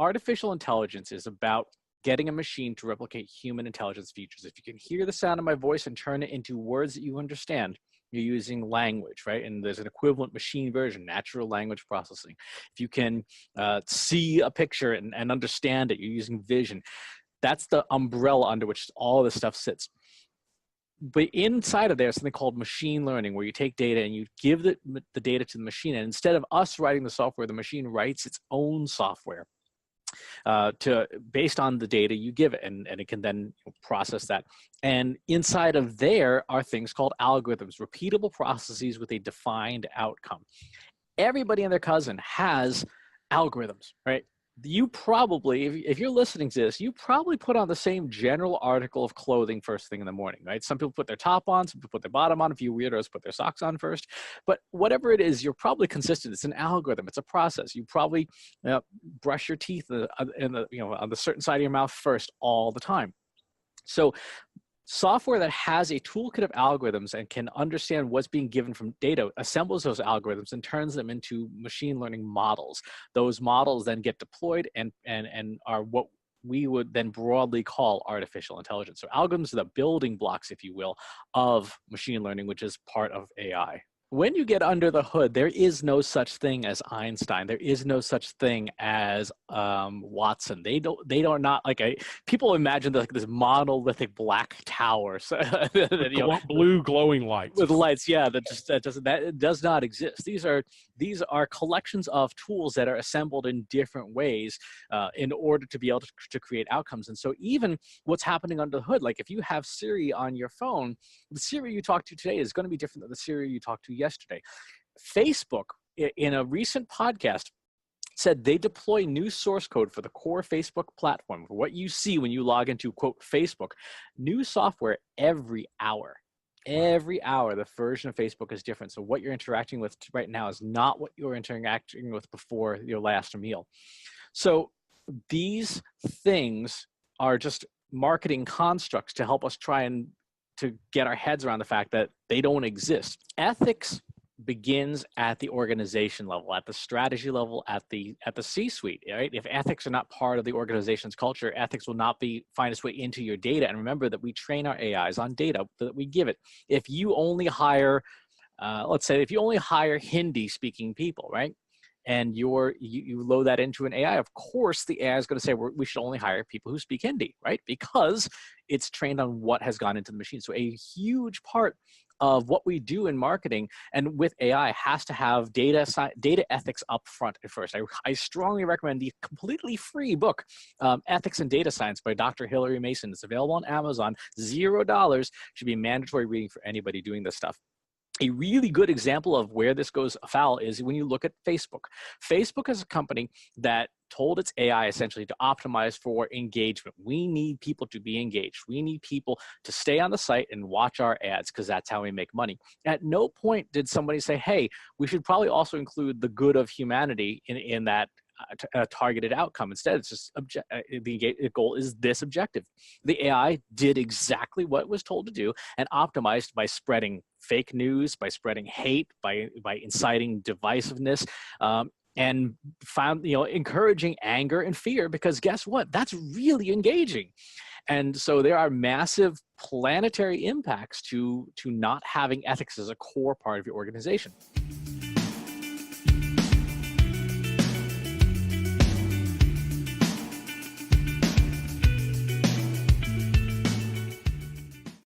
artificial intelligence is about getting a machine to replicate human intelligence features. If you can hear the sound of my voice and turn it into words that you understand, you're using language, right? And there's an equivalent machine version, natural language processing. If you can see a picture and understand it, you're using vision. That's the umbrella under which all this stuff sits. But inside of there is something called machine learning, where you take data and you give the data to the machine. And instead of us writing the software, the machine writes its own software based on the data you give it, and it can then process that. And inside of there are things called algorithms, repeatable processes with a defined outcome. Everybody and their cousin has algorithms, right? You probably, if you're listening to this, you probably put on the same general article of clothing first thing in the morning, right? Some people put their top on, some people put their bottom on. A few weirdos put their socks on first. But whatever it is, you're probably consistent. It's an algorithm. It's a process. You probably brush your teeth on the certain side of your mouth first all the time. So software that has a toolkit of algorithms and can understand what's being given from data assembles those algorithms and turns them into machine learning models. Those models then get deployed and are what we would then broadly call artificial intelligence. So algorithms are the building blocks, if you will, of machine learning, which is part of AI. When you get under the hood, there is no such thing as Einstein. There is no such thing as Watson. They don't not like people imagine this monolithic black tower, so, blue glowing lights with lights. Yeah, that does not exist. These are collections of tools that are assembled in different ways in order to be able to create outcomes. And so even what's happening under the hood, like if you have Siri on your phone, the Siri you talk to today is going to be different than the Siri you talked to yesterday. Facebook, in a recent podcast, said they deploy new source code for the core Facebook platform, for what you see when you log into, quote, Facebook, new software every hour. Every hour, the version of Facebook is different. So what you're interacting with right now is not what you were interacting with before your last meal. So these things are just marketing constructs to help us try and to get our heads around the fact that they don't exist. Ethics begins at the organization level, at the strategy level, at the C-suite, right? If ethics are not part of the organization's culture, ethics will not find its way into your data. And remember that we train our AIs on data that we give it. If you only hire, let's say, if you only hire Hindi-speaking people, right? And you load that into an AI, of course, the AI is going to say we should only hire people who speak Hindi, right? Because it's trained on what has gone into the machine. So a huge part of what we do in marketing and with AI has to have data ethics up front at first. I strongly recommend the completely free book, Ethics and Data Science by Dr. Hilary Mason. It's available on Amazon, $0. Should be mandatory reading for anybody doing this stuff. A really good example of where this goes afoul is when you look at Facebook. Facebook is a company that told its AI essentially to optimize for engagement. We need people to be engaged. We need people to stay on the site and watch our ads because that's how we make money. At no point did somebody say, hey, we should probably also include the good of humanity in that targeted outcome. Instead, it's just the goal is this objective. The AI did exactly what it was told to do and optimized by spreading fake news, by spreading hate, by inciting divisiveness, and found, encouraging anger and fear, because guess what? That's really engaging. And so there are massive planetary impacts to not having ethics as a core part of your organization.